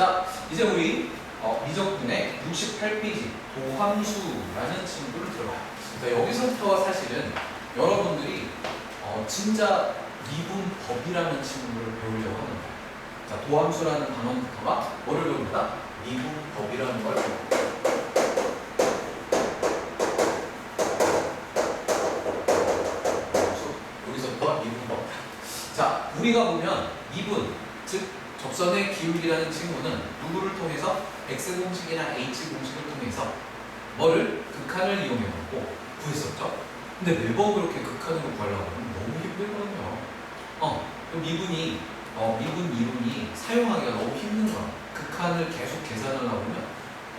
자, 이제 우리 미적분의 68페이지 도함수라는 친구를 들어봐요. 자, 여기서부터 사실은 여러분들이 진짜 미분법이라는 친구를 배우려고 하는 거예요. 자, 도함수라는 단원부터가 뭐를 배웁니다? 미분법이라는 걸 배웁니다. 여기서부터 미분법. 자, 우리가 보면 미분, 즉 접선의 기울기라는 친구는 누구를 통해서 x공식이나 h공식을 통해서 뭐를 극한을 이용해갖고 구했었죠. 근데 매번 그렇게 극한으로 구하려고 하면 너무 힘들거든요. 미분 이론이 사용하기가 너무 힘든 거야. 극한을 계속 계산하다 보면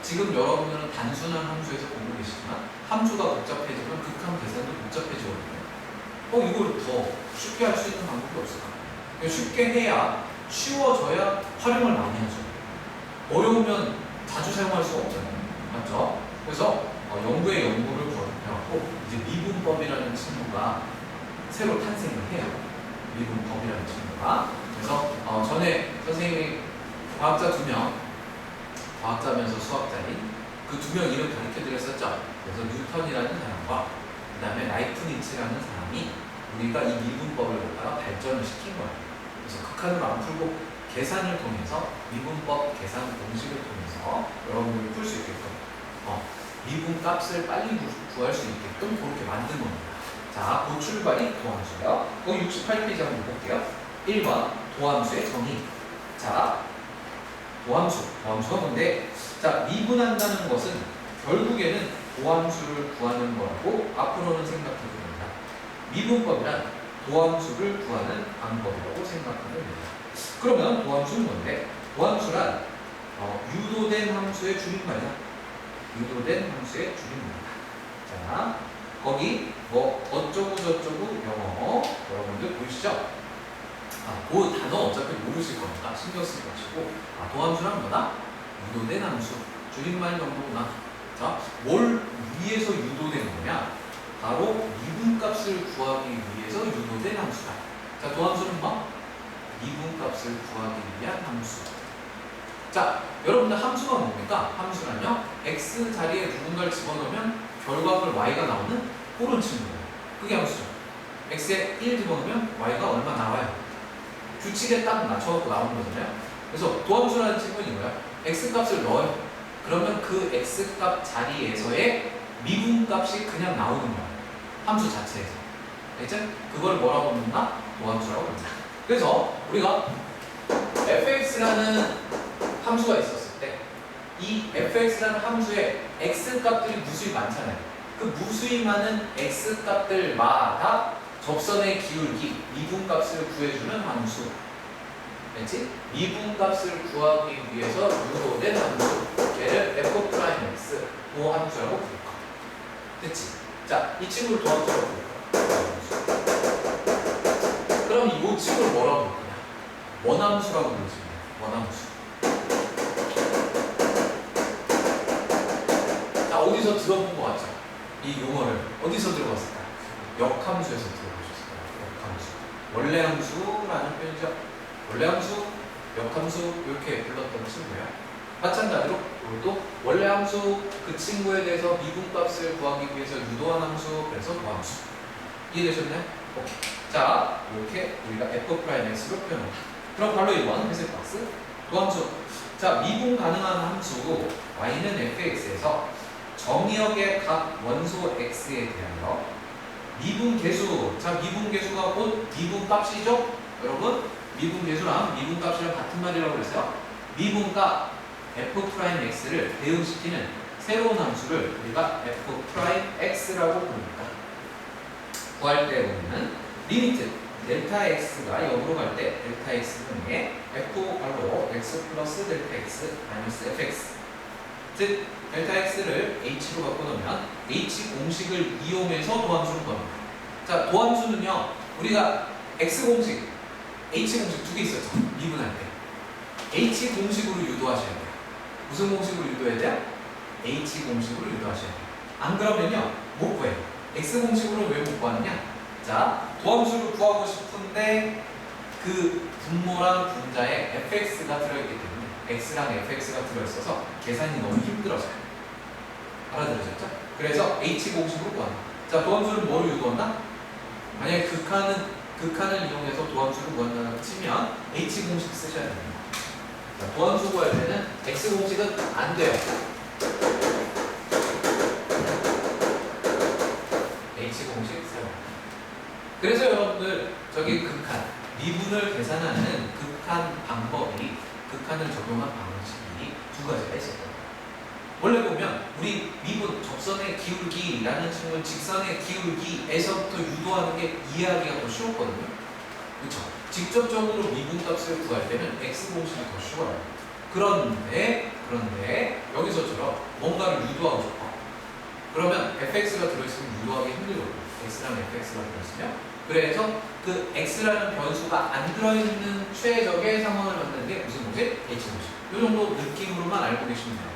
지금 여러분들은 단순한 함수에서 보고 계시지만 함수가 복잡해지면 극한 계산도 복잡해지거든요. 이걸 더 쉽게 할 수 있는 방법이 없을까? 쉽게 해야 쉬워져야 활용을 많이 하죠. 어려우면 자주 사용할 수가 없잖아요. 맞죠? 그래서 연구의 연구를 거듭해갖고 이제 미분법이라는 친구가 새로 탄생을 해요. 미분법이라는 친구가. 그래서 전에 선생님이 과학자 2명, 과학자면서 수학자인 그 2명 이름 가르쳐 드렸었죠. 그래서 뉴턴이라는 사람과 그 다음에 라이프니츠라는 사람이 우리가 이 미분법을 갖다가 발전을 시킨 거예요. 그래서 극한으로 안 풀고 계산을 통해서 미분법 계산 공식을 통해서 여러분들이 풀 수 있게끔 미분 값을 빨리 구할 수 있게끔 그렇게 만든 겁니다. 자, 그 출발이 도함수예요. 68페이지 한번 볼게요. 1번 도함수의 정의. 자, 도함수가 뭔데? 자, 미분한다는 것은 결국에는 도함수를 구하는 거라고 앞으로는 생각해 봅니다. 미분법이란 도함수를 구하는 방법이라고 생각하면 됩니다. 그러면 도함수는 뭔데? 도함수란 유도된 함수의 줄임말이다. 유도된 함수의 줄임말이다. 자, 거기 뭐 어쩌고 저쩌고 영어 여러분들 보이시죠? 그 단어 어차피 모르실 거니까 신경 쓰지 마시고 도함수란 뭐다? 유도된 함수 줄임말 정도구나. 자, 뭘 위해서 유도된 거냐? 바로 미분값을 구하기 위해서 유도된 함수다. 자, 도함수는 뭐? 미분값을 구하기 위한 함수. 자, 여러분들 함수가 뭡니까? 함수란요, x 자리에 누군가를 집어넣으면 결과물 y가 나오는 그런 친구예요. 그게 함수죠. x에 1 집어넣으면 y가 얼마 나와요. 규칙에 딱 맞춰갖고 나오는 거잖아요. 그래서 도함수라는 친구는 이거야. x 값을 넣어요. 그러면 그 x 값 자리에서의 미분값이 그냥 나오는 거야. 함수 자체에서. 알겠죠? 그걸 뭐라고 부른다? 도함수라고 부른다. 그래서 우리가 fx라는 함수가 있었을 때 이 fx라는 함수의 x 값들이 무수히 많잖아요. 그 무수히 많은 x 값들마다 접선의 기울기, 미분값을 구해주는 함수. 알겠지? 미분값을 구하기 위해서 유도된 함수. 얘를 f'x 그 함수라고 부를까? 됐지? 자, 이 친구를 도함수라고 부를까? 그럼 이 친구를 뭐라고 부를 거냐? 원함수라고 부르지. 원함수. 자, 어디서 들어본 거 같죠? 이 용어를 어디서 들어봤을까? 역함수에서 들어보셨을 거예요. 역함수. 원래함수라는 표현이죠. 원래함수, 역함수 이렇게 불렀던 친구예요. 마찬가지로 또 원래함수 그 친구에 대해서 미분값을 구하기 위해서 유도한 함수, 그래서 도함수. 이해되셨나요? 오케이. 자, 이렇게 우리가 f'x로 표현합니다. 그럼 바로 1번 회색 박스 도함수. 자, 미분 가능한 함수 y는 fx에서 정의역의 각 원소 x에 대하여 미분 계수. 자, 미분 계수가 곧 미분 값이죠? 여러분, 미분 계수랑 미분 값이랑 같은 말이라고 그랬어요. 미분 값 f'x를 대응시키는 새로운 함수를 우리가 f'x라고 부릅니다. 구할 때 보면 리미트 델타 x가 0으로 갈 때 델타 x분의 f 바로 x 플러스 델타 x 마이너스 fx. 즉 델타 x를 h로 바꿔놓으면 h 공식을 이용해서 도함수를 구합니다. 자, 도함수는요, 우리가 x 공식, h 공식 두 개 있었죠. 미분할 때 h 공식으로 유도하셔야 돼요. 무슨 공식으로 유도해야 돼요? h 공식으로 유도하셔야 돼요. 안 그러면요 못 구해요. x 공식으로 왜 못 구하느냐? 자, 도함수를 구하고 싶은데 그 분모랑 분자에 fx가 들어있기 때문에 x랑 fx가 들어있어서 계산이 너무 힘들어져요. 알아들으셨죠? 그래서 h 공식으로 구한다. 자, 도함수는 뭐를 유도한다? 만약에 극한을 이용해서 도함수를 구한다고 치면 h 공식 쓰셔야 됩니다. 자, 도함수 구할 때는 x 공식은 안 돼요. h 공식 사용. 그래서 여러분들 저기 극한, 미분을 계산하는 극한 방법이, 극한을 적용한 방식이 두 가지가 있었거든요. 원래 보면 우리 미분 접선의 기울기라는 식으로 직선의 기울기에서부터 유도하는 게 이해하기가 더 쉬웠거든요. 그렇죠? 직접적으로 미분값을 구할 때는 x 공식이 더 쉬워요. 그런데 여기서처럼 뭔가를 유도하고 싶어. 그러면 fx가 들어있으면 유도하기 힘들거든요. x랑 fx가 들어있으면. 그래서 그 x라는 변수가 안 들어있는 최적의 상황을 만드는 게 무슨 공식? h 공식. 이 정도 느낌으로만 알고 계시면 돼요.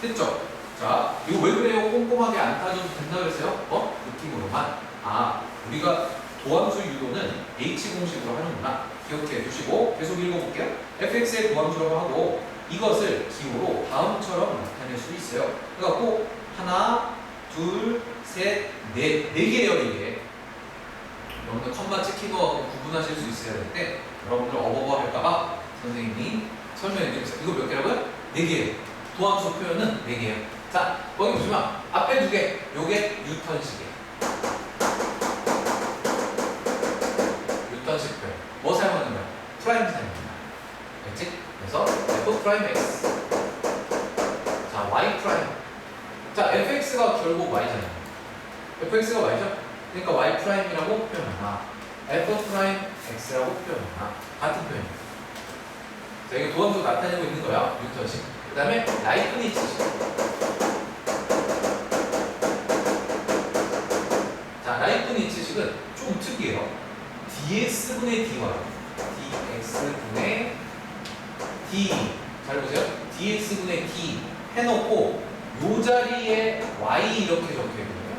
됐죠? 자, 이거 왜 그래요? 꼼꼼하게 안 따져도 된다 그랬어요? 느낌으로만. 아, 우리가 도함수 유도는 h 공식으로 하는구나. 기억해 두시고 계속 읽어볼게요. fx의 도함수라고 하고 이것을 기호로 다음처럼 나타낼 수 있어요. 그래갖고 하나, 둘, 셋, 네 개예요 이게. 여러분들 컴마 찍히고 구분하실 수 있어야 될 때 여러분들 어버버 할까봐 선생님이 설명해 드리겠습니다. 이거 몇 개라고요? 4개예요. 도함수 표현은 4개예요. 자, 거기 보시면 앞에 2개, 요게 뉴턴식이에요. 뉴턴식 표현. 뭐 사용하는 거야? 프라임 사용합니다. 알겠지? 그래서 f 프라임 x. 자, y 프라임. 자, fx가 결국 y잖아요. fx가 y죠? 그러니까 y 프라임이라고 표현하나, f 프라임 x라고 표현하나, 같은 표현이에요. 자, 이게 도함수 나타내고 있는 거야, 뉴턴식. 그 다음에 라이프니츠식. 자, 라이프니츠식은 좀 특이해요. dx분의 dy, dx분의 d. 잘 보세요. dx분의 d 해놓고 요 자리에 y 이렇게 적혀 있거든요.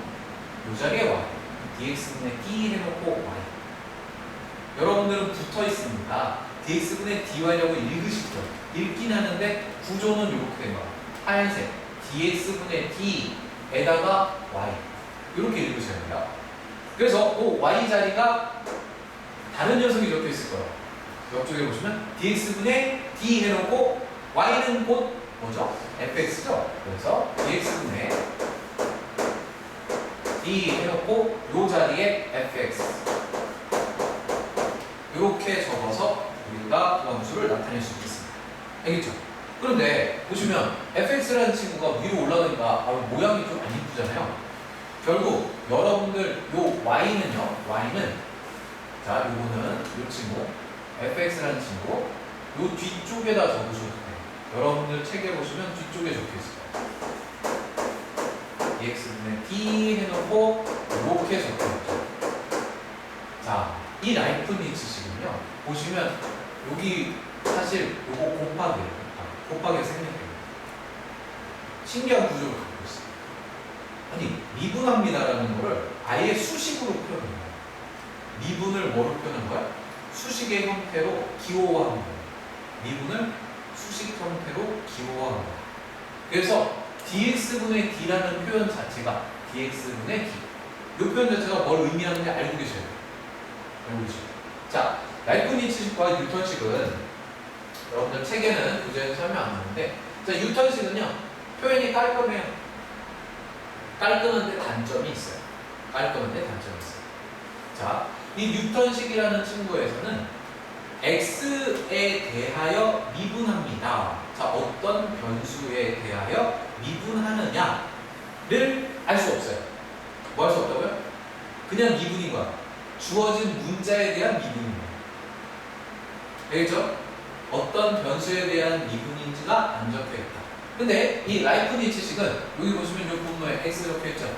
요 자리에 y. dx분의 d 해놓고 y. 여러분들은 붙어 있습니다. dx분의 dy라고 읽으실 거예요. 읽긴 하는데 구조는 이렇게 된 거야. 하얀색 dx분의 d에다가 y. 이렇게 읽으셔야 돼요. 그래서 그 y 자리가 다른 녀석이 적혀 있을 거예요. 옆쪽에 보시면 dx분의 d 해놓고 y는 곧 뭐죠? fx죠? 그래서 dx분의 d 해놓고 요 자리에 fx 이렇게 적어서 우리가 도함수를 나타낼 수 있습니다. 알겠죠? 그런데 보시면 fx라는 친구가 위로 올라가니까 모양이 좀 안 이쁘잖아요. 결국 여러분들 요 y는요, y는 자, 요거는 요 친구 fx라는 친구 요 뒤쪽에다 적으셔도 돼요. 여러분들 책에 보시면 뒤쪽에 적혀 있어요. dx분의 d 해놓고 이렇게 적혀있죠. 자, 이 라이프니츠식은요, 보시면 여기 사실 요거 곱하기예요. 곱하기가 생략돼요. 신기한 구조를 갖고 있어요. 아니, 미분합니다라는 거를 아예 수식으로 표현해요. 미분을 뭐로 표현한 거야? 수식의 형태로 기호화한 거예요. 미분을 수식 형태로 기호화한 거예요. 그래서 dx분의 d라는 표현 자체가 dx분의 d. 이 표현 자체가 뭘 의미하는지 알고 계셔야 돼요. 알고 계셔야 돼요. 자, 라이프니츠식과 뉴턴식은 여러분들 책에는 도저히 설명 안 하는데, 자, 뉴턴식은요, 표현이 깔끔해요. 깔끔한데 단점이 있어요. 깔끔한데 단점이 있어요. 자, 이 뉴턴식이라는 친구에서는 x에 대하여 미분합니다. 자, 어떤 변수에 대하여 미분하느냐를 알 수 없어요. 뭐 할 수 없다고요? 그냥 미분인 거야. 주어진 문자에 대한 미분인 거야. 알겠죠? 어떤 변수에 대한 미분인지가 안 적혀 있다. 근데 이 라이프니츠식은 여기 보시면 이 분모에 x 적혀 있죠?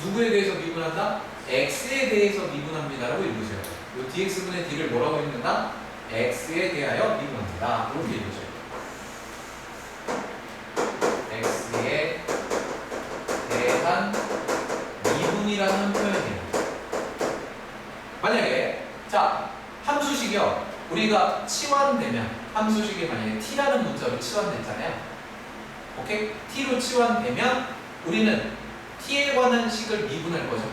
누구에 대해서 미분한다? x에 대해서 미분합니다라고 읽으셔야 돼요. 이 dx분의 d를 뭐라고 읽는다? x에 대하여 미분합니다. 이렇게 읽으셔야 돼요. x에 대한 미분이라는 표현이에요. 만약에 자, 함수식이요, 우리가 치환되면 함수식이 만약에 t라는 문자로 치환됐잖아요. 오케이? t로 치환되면 우리는 t에 관한 식을 미분할 거죠.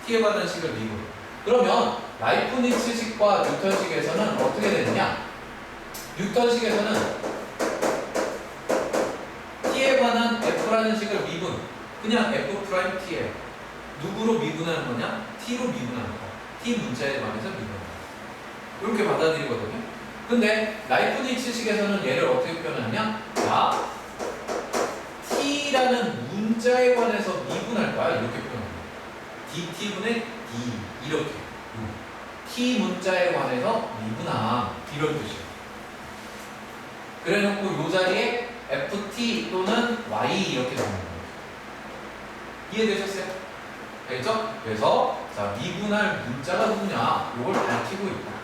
t에 관한 식을 미분. 그러면 라이프니츠식과 뉴턴식에서는 어떻게 되느냐? 뉴턴식에서는 t에 관한 f라는 식을 미분. 그냥 f't예요. 누구로 미분하는 거냐? t로 미분하는 거. t 문자에 관해서 미분하는 거. 이렇게 받아들이거든요. 근데 라이프니츠식에서는 얘를 어떻게 표현하냐? 자, t라는 문자에 관해서 미분할 거야. 이렇게 표현합니다. dt분의 d 이렇게. t 문자에 관해서 미분함 이런 뜻이에요. 그래놓고 이 자리에 ft 또는 y 이렇게 적는 거예요. 이해되셨어요? 알겠죠? 그래서 자, 미분할 문자가 누구냐? 이걸 밝히고 있다.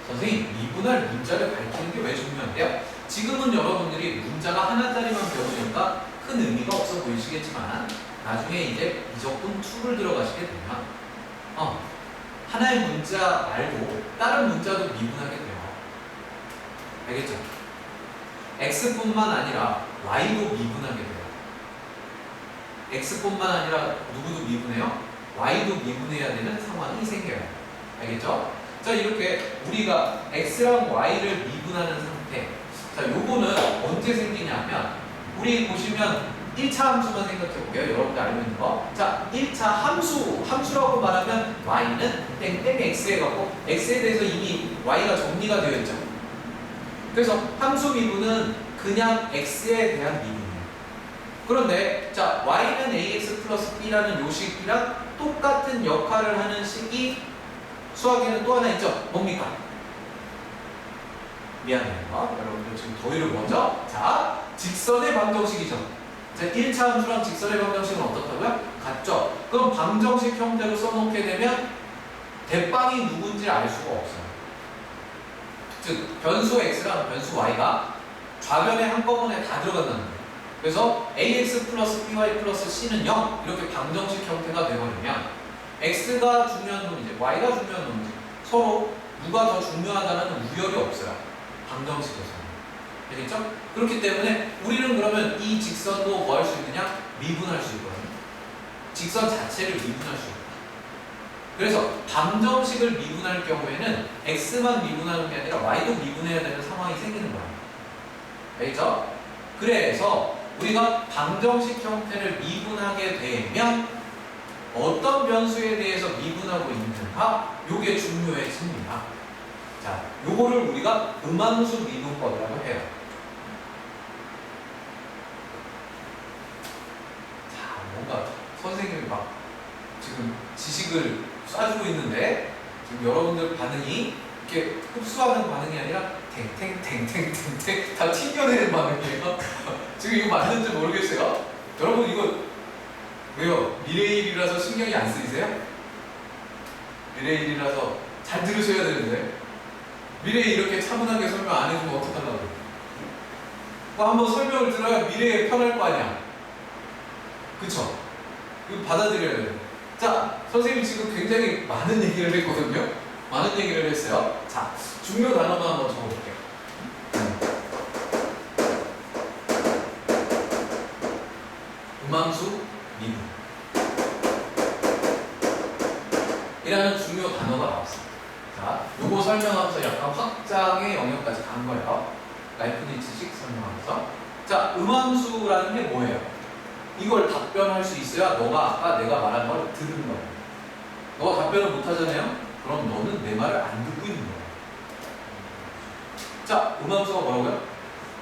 선생님, 미분할 문자를 밝히는 게 왜 중요한데요? 지금은 여러분들이 문자가 하나짜리만 배우니까 큰 의미가 없어 보이시겠지만 나중에 이제 미적분 2를 들어가시게 되면 하나의 문자 말고 다른 문자도 미분하게 돼요. 알겠죠? x뿐만 아니라 y도 미분하게 돼요. x뿐만 아니라 누구도 미분해요? y도 미분해야 되는 상황이 생겨요. 알겠죠? 자, 이렇게 우리가 x랑 y를 미분하는 상태. 자, 요거는 언제 생기냐면 우리 보시면 1차 함수만 생각해 볼게요. 여러분들 알고 있는 거. 자, 1차 함수라고 말하면 y는 땡땡 x에 갖고 x에 대해서 이미 y가 정리가 되어 있죠. 그래서 함수 미분은 그냥 x에 대한 미분이에요. 그런데 자, y는 ax 플러스 b라는 요식이랑 똑같은 역할을 하는 식이 수학에는 또 하나 있죠. 뭡니까? 미안해요. 여러분들 지금 더위를 뭐죠? 자, 직선의 방정식이죠. 자, 1차 함수랑 직선의 방정식은 어떻다고요? 같죠? 그럼 방정식 형태로 써놓게 되면 대빵이 누군지 알 수가 없어요. 즉, 변수 x랑 변수 y가 좌변에 한꺼번에 다 들어간다는 거예요. 그래서 ax 플러스 by 플러스 c는 0 이렇게 방정식 형태가 되어버리면 x가 중요한 놈이지 y가 중요한 놈이지 서로 누가 더 중요하다는 우열이 없어요. 방정식에서는. 알겠죠? 그렇기 때문에 우리는 그러면 이 직선도 뭐 할 수 있느냐? 미분할 수 있거든요. 직선 자체를 미분할 수 있다. 그래서 방정식을 미분할 경우에는 x만 미분하는 게 아니라 y도 미분해야 되는 상황이 생기는 거예요. 알겠죠? 그래서 우리가 방정식 형태를 미분하게 되면 어떤 변수에 대해서 미분하고 있는가? 요게 중요해집니다. 자, 요거를 우리가 음함수 미분법이라고 해요. 자, 뭔가 선생님이 막 지금 지식을 쏴주고 있는데 지금 여러분들 반응이 이렇게 흡수하는 반응이 아니라 탱탱탱탱탱탱 다 튕겨내는 반응이에요. 지금 이거 맞는지 모르겠어요. 여러분 이거 왜요? 미래일이라서 신경이 안 쓰이세요? 미래일이라서 잘 들으셔야 되는데 미래일 이렇게 차분하게 설명 안 해주면 어떡하려고. 한번 설명을 들어야 미래에 편할 거 아니야. 그쵸? 이거 받아들여야 돼요. 자, 선생님이 지금 굉장히 많은 얘기를 했거든요. 많은 얘기를 했어요. 자, 중요 단어만 한번 적어볼게요. 음함수 미분 이라는 중요 단어가 나왔습니다. 자, 요거 설명하면서 약간 확장의 영역까지 간 거예요. 라이프니츠식 설명하면서. 자, 음함수라는 게 뭐예요? 이걸 답변할 수 있어야 너가 아까 내가 말한 걸 들은 거예요. 너가 답변을 못 하잖아요? 그럼 너는 내 말을 안 듣고 있는 거예요. 자, 음함수가 뭐라고요?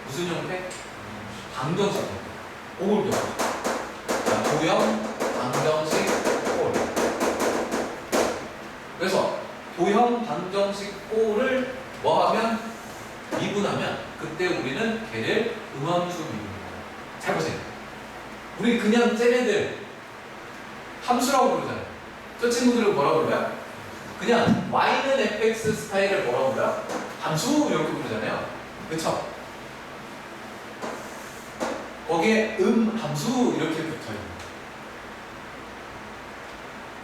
무슨 형태? 방정식 형태. 오글도. 자, 도형, 방정식, 꼴. 그래서 도형, 방정식, 꼴을 뭐 하면? 미분하면 그때 우리는 걔를 음함수 미분입니다. 잘 보세요. 우리 그냥 쟤네들 함수라고 부르잖아요. 저 친구들은 뭐라고 부르요? 그냥 y는 fx 스타일을 뭐라고 부르요? 함수 이렇게 부르잖아요. 그쵸? 거기에 함수 이렇게 붙어요.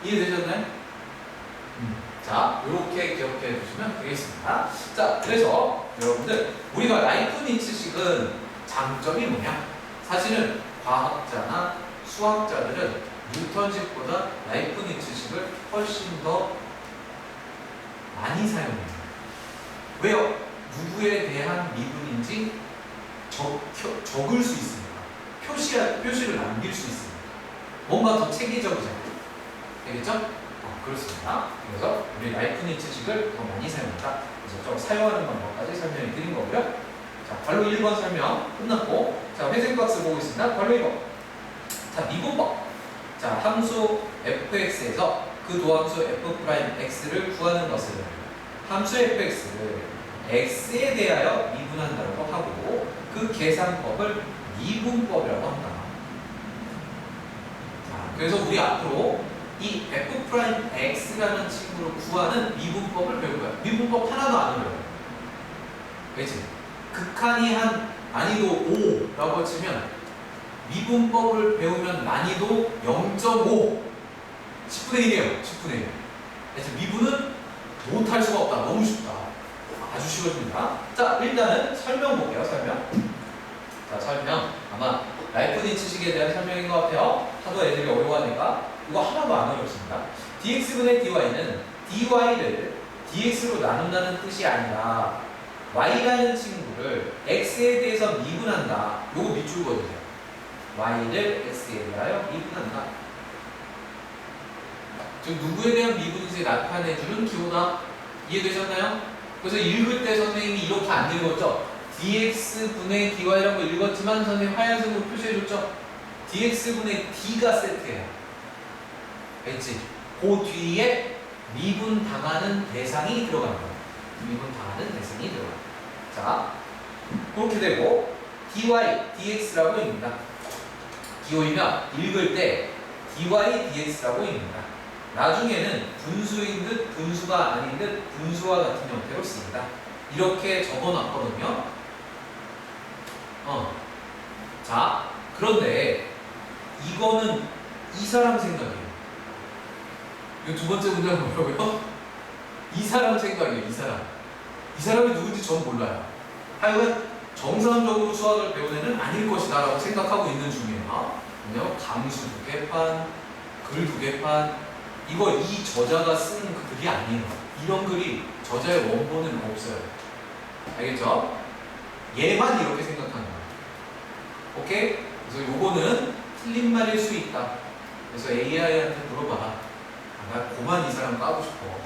이해되셨나요? 자, 이렇게 기억해 주시면 되겠습니다. 자, 그래서 여러분들 우리가 라이프니츠식은 장점이 뭐냐? 사실은 과학자나 수학자들은 뉴턴식보다 라이프니츠식을 훨씬 더 많이 사용해요. 왜요? 누구에 대한 미분인지 적을 수 있으니까. 표시를 남길 수 있으니까. 뭔가 더 체계적이잖아요. 되겠죠? 그렇습니다. 그래서 우리 라이프니츠식을 더 많이 사용한다. 그래서 좀 사용하는 방법까지 설명해 드린 거고요. 자, 관로 1번 설명 끝났고, 자, 회색 박스 보고 있습니다. 관로 2번. 자, 미분법. 자, 함수 fx에서 그 도함수 f'x를 구하는 것을 함수 fx를 x에 대하여 미분한다고 하고 그 계산법을 미분법이라고 한다. 자, 그래서 우리 앞으로 이 f'x라는 친구를 구하는 미분법을 배울 거야. 미분법 하나도 안 어려워요. 그렇지? 극한이 한 난이도 5라고 치면 미분법을 배우면 난이도 0.5 10분의 1이에요. 10분의 1. 그래서 미분은 못할 수가 없다. 너무 쉽다. 아주 쉬워집니다. 자, 일단은 설명 볼게요. 설명. 자, 설명. 아마 라이프니츠식에 대한 설명인 것 같아요. 하도 애들이 어려워하니까. 이거 하나도 안 어렵습니다. dx분의 dy는 dy를 dx로 나눈다는 뜻이 아니라 y라는 친구를 x에 대해서 미분한다. 요거 밑줄거든요. y를 x에 대하여 미분한다. 즉 누구에 대한 미분인지 나타내주는 기호다. 이해되셨나요? 그래서 읽을 때 선생님이 이렇게 안 읽었죠? dx분의 dy라고 읽었지만 선생님 하얀색으로 표시해줬죠? dx분의 d가 세트예요. 알겠지? 그 뒤에 미분당하는 대상이 들어가는 거예요. 미분당하는 대상이 들어가요. 자, 그렇게 되고 dy, dx라고 읽는다. 기호이면 읽을 때 dy, dx라고 읽는다. 나중에는 분수인 듯 분수가 아닌 듯 분수와 같은 형태로 씁니다. 이렇게 적어놨거든요. 자, 그런데 이거는 이 사람 생각이에요. 이 두 번째 문장은 뭐라고요? 이 사람 생각이에요. 이 사람. 이 사람이 누군지 전 몰라요. 하여간 정상적으로 수학을 배운 애는 아닐 것이다 라고 생각하고 있는 중이에요. 왜냐면 감수 2개판, 글 2개판, 이거 이 저자가 쓴 그 글이 아니에요. 이런 글이 저자의 원본은 없어요. 알겠죠? 얘만 이렇게 생각하는 거예요. 오케이? 그래서 요거는 틀린 말일 수 있다. 그래서 AI한테 물어봐. 나 고만 이 사람 까고 싶어.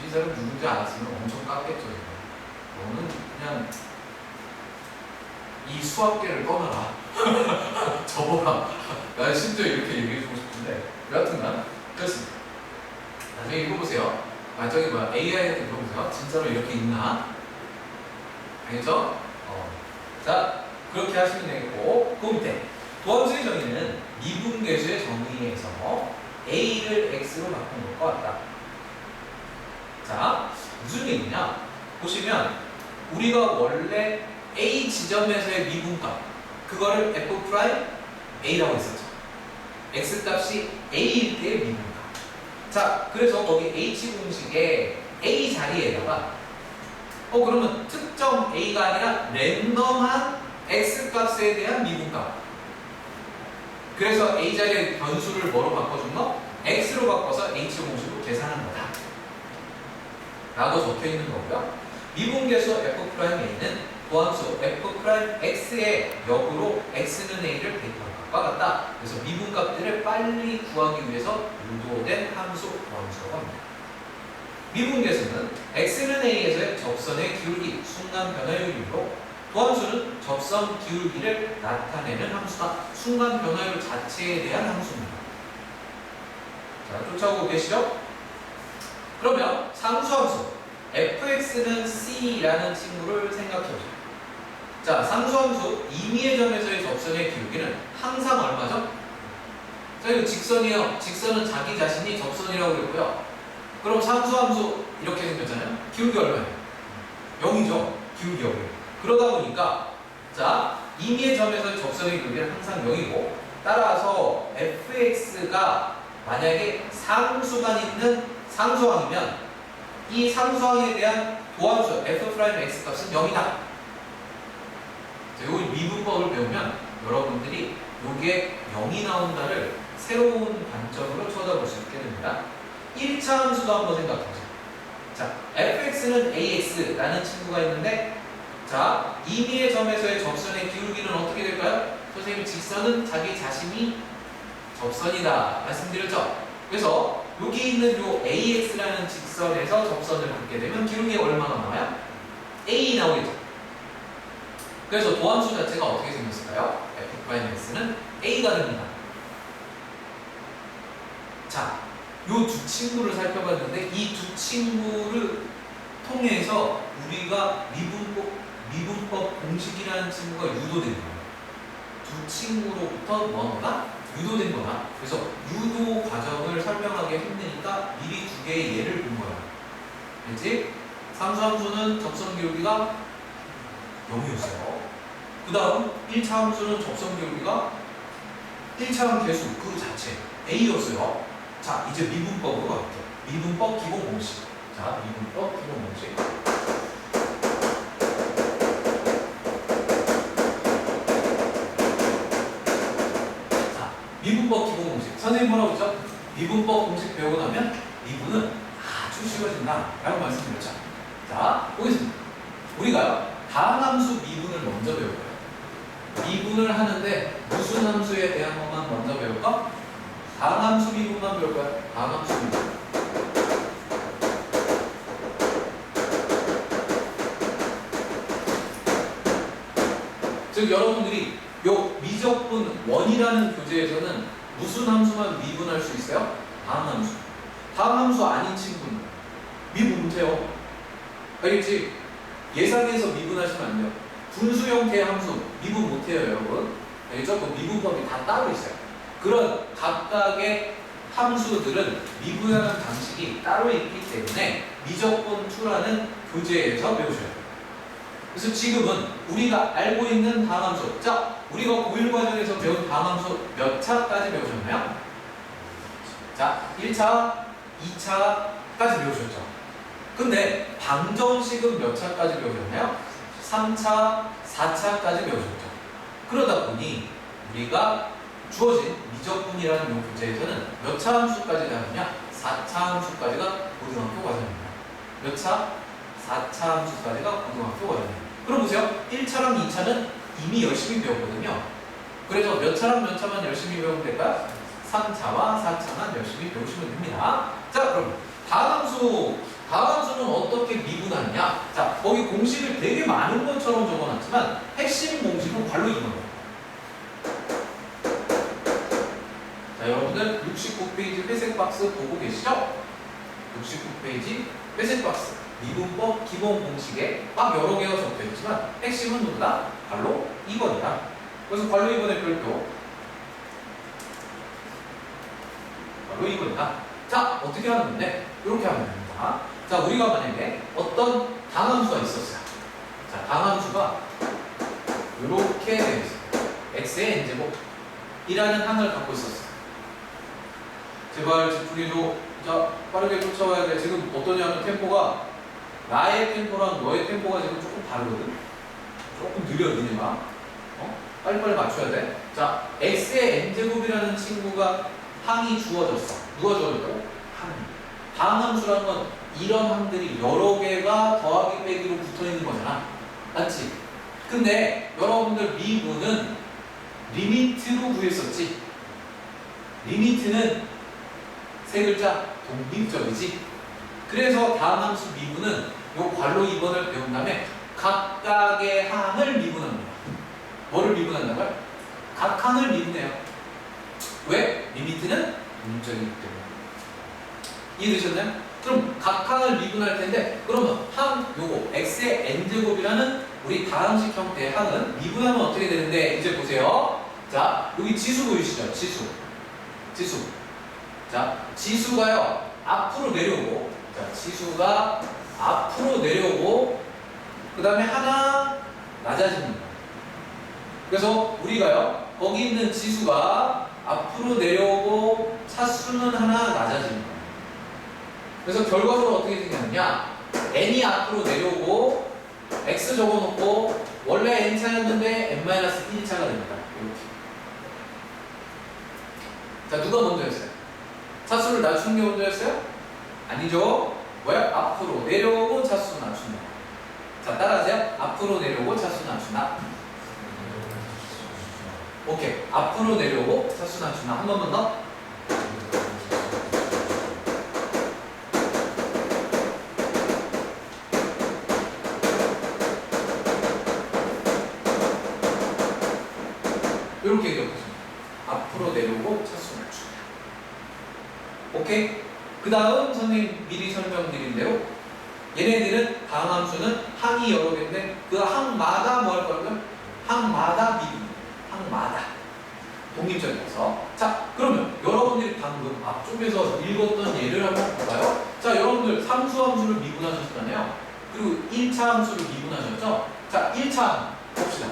이 사람 누군지 알았으면 엄청 깠겠죠. 너는 그냥 이 수학계를 떠나라. 접어라. 나 심지어 이렇게 얘기해주고 싶은데 여하튼간 그렇습니다. 나중에 읽어보세요. 아, 저기 뭐야, AI한테 물어보세요. 진짜로 이렇게 있나? 알겠죠? 자, 그렇게 하시면 되겠고, 그 밑에 도함수의 정의는 미분계수의 정의에서 A를 X로 바꾼 것과 같다. 자, 무슨 얘기냐? 보시면 우리가 원래 A 지점에서의 미분값, 그거를 F'A라고 했었죠. X값이 A일 때의 미분값. 자, 그래서 거기 H공식에 A 자리에다가 그러면 특정 A가 아니라 랜덤한 X값에 대한 미분값. 그래서 A 자리에 변수를 뭐로 바꿔준 거? X로 바꿔서 H공식으로 계산한 거다. 라고 적혀 있는 거고요. 미분계수 F'A는 도함수 F'X의 역으로 X는 A를 대입한 것과 같다. 그래서 미분값들을 빨리 구하기 위해서 유도된 함수 도함수라고 합니다. 미분계수는 X는 A에서의 접선의 기울기, 순간 변화율이므로 도함수는 접선 기울기를 나타내는 함수다. 순간 변화율 자체에 대한 함수입니다. 자, 쫓아오고 계시죠? 그러면 상수함수 fx는 c라는 친구를 생각해보세요. 자, 상수함수 임의의 점에서의 접선의 기울기는 항상 얼마죠? 자, 이거 직선이에요. 직선은 자기 자신이 접선이라고 그랬고요. 그럼 상수함수 이렇게 생겼잖아요. 기울기 얼마예요? 0이죠. 기울기 0이에요. 그러다 보니까 자, 임의의 점에서의 접선의 기울기는 항상 0이고 따라서 fx가 만약에 상수간 있는 상수항이면 이 상수항에 대한 도함수 f'x 값은 0이다. 자, 요 미분법을 배우면 여러분들이 요게 0이 나온다를 새로운 관점으로 쳐다볼 수 있게 됩니다. 1차 함수도 한번 생각해보자. 자, fx는 ax라는 친구가 있는데, 자, 임의의 점에서의 접선의 기울기는 어떻게 될까요? 선생님, 직선은 자기 자신이 접선이다 말씀드렸죠? 그래서 여기 있는 요 ax라는 직선에서 접선을 긋게 되면 기울기가 얼마나 나와요? a 나오겠죠? 그래서 도함수 자체가 어떻게 생겼을까요? f'x는 a가 됩니다. 자, 요 두 친구를 살펴봤는데 이 두 친구를 통해서 우리가 미분법 공식이라는 친구가 유도된 거예요. 두 친구로부터 뭐가 유도된 거다. 그래서 유도 과정을 설명하기 힘드니까 미리 두 개의 예를 본 거야. 알지? 상수함수는 접선 기울기가 0이었어요. 그 다음 1차 함수는 접선 기울기가 1차함 개수 그 자체 A였어요. 자, 이제 미분법으로 갈게요. 미분법 기본 공식. 자, 미분법 기본 공식. 자, 미분법 기본 공식. 선생님 뭐라고 했죠? 미분법 공식 배우고 나면 미분은 아주 쉬워진다 라고 말씀드렸죠. 자, 보겠습니다. 우리가 다항 함수 미분을 먼저 배울 거예요. 미분을 하는데 무슨 함수에 대한 것만 먼저 배울까? 다항함수 미분만 배울 거야. 다항함수 미분. 즉 여러분들이 요 미적분 원이라는 교재에서는 무슨 함수만 미분할 수 있어요? 다항함수. 다항함수 아닌 친구는 미분 못해요. 알겠지? 예상해서 미분하시면 안 돼요. 분수 형태의 함수 미분 못해요, 여러분. 알겠죠? 그 미분법이 다 따로 있어요. 그런 각각의 함수들은 미분하는 방식이 따로 있기 때문에 미적분 2라는 교재에서 배우셔야 돼요. 그래서 지금은 우리가 알고 있는 다항함수, 자, 우리가 고1 과정에서 배운 다항함수 몇 차까지 배우셨나요? 자, 1차, 2차까지 배우셨죠. 근데 방정식은 몇 차까지 배우셨나요? 3차, 4차까지 배우셨죠. 그러다 보니 우리가 주어진 미적분이라는 이 교재에서는 몇 차 함수까지 나오냐? 4차 함수까지가 고등학교 과정입니다. 몇 차? 4차 함수까지가 고등학교 과정입니다. 그럼 보세요. 1차랑 2차는 이미 열심히 배웠거든요. 그래서 몇 차랑 몇 차만 열심히 배우면 될까요? 3차와 4차만 열심히 배우시면 됩니다. 자, 그럼 다항함수는 어떻게 미분하느냐? 자, 거기 공식을 되게 많은 것처럼 적어놨지만 핵심 공식은 괄호 2번입니다. 자, 여러분들 69페이지 회색 박스 보고 계시죠? 69페이지 회색 박스 미분법 기본 공식에 막 여러 개가 적혀 있지만 핵심은 누구다? 괄호 2번이다. 그래서 괄호 2번의 별표 괄호 2번이다. 자, 어떻게 하는 건데? 이렇게 하면 됩니다. 자, 우리가 만약에 어떤 다항함수가 있었어요. 자, 다항함수가 이렇게 되어 있어요. x의 n제곱이라는 항을 갖고 있었어요. 제발 집중해줘. 자, 빠르게 쫓아와야 돼. 지금 어떠냐면 템포가 나의 템포랑 너의 템포가 지금 조금 다르거든. 조금 느려, 니네가. 빨리빨리 맞춰야 돼. 자, x의 n제곱이라는 친구가 항이 주어졌어. 누가 주어졌다고? 항. 다항함수라는 건 이런 항들이 여러 개가 더하기 빼기로 붙어 있는 거잖아. 맞지? 근데 여러분들 미분은 리미트로 구했었지. 리미트는 세 글자 독립적이지. 그래서 다항함수 미분은 요 괄호 2번을 배운 다음에 각각의 항을 미분합니다. 뭐를 미분한다고요? 각 항을 미분해요. 왜? 리미트는 독립적이기 때문에. 이해되셨나요? 그럼 각 항을 미분할 텐데, 그러면 항 요거 x의 n제곱이라는 우리 다항식 형태의 항은 미분하면 어떻게 되는데, 이제 보세요. 자, 여기 지수 보이시죠? 지수. 자, 지수가요 앞으로 내려오고, 자, 지수가 앞으로 내려오고, 그 다음에 하나 낮아집니다. 그래서 우리가요 거기 있는 지수가 앞으로 내려오고 차수는 하나 낮아집니다. 그래서 결과적으로 어떻게 생겼느냐? n이 앞으로 내려오고 x 적어놓고 원래 n차였는데 n-1차가 됩니다. 이렇게. 자, 누가 먼저였어요? 차수를 낮추는 게 먼저였어요? 아니죠. 왜? 앞으로 내려오고 차수 낮춘다. 자, 따라하세요. 앞으로 내려오고 차수 낮춘다. 오케이. 앞으로 내려오고 차수 낮춘다. 한 번만 더. 이렇게 기억하시면 앞으로 내려오고 차수 낮춘다. 오케이? 그 다음 선생님 미리 설명드린 대로 얘네들은 다음 함수는 항이 여러 개인데 그 항마다 뭐 할 거라고요? 항마다 미분. 항마다. 독립적이어서. 자, 그러면 여러분들이 방금 앞쪽에서 읽었던 예를 한번 볼까요? 자, 여러분들 상수함수를 미분하셨잖아요. 그리고 1차 함수를 미분하셨죠? 자, 1차 봅시다.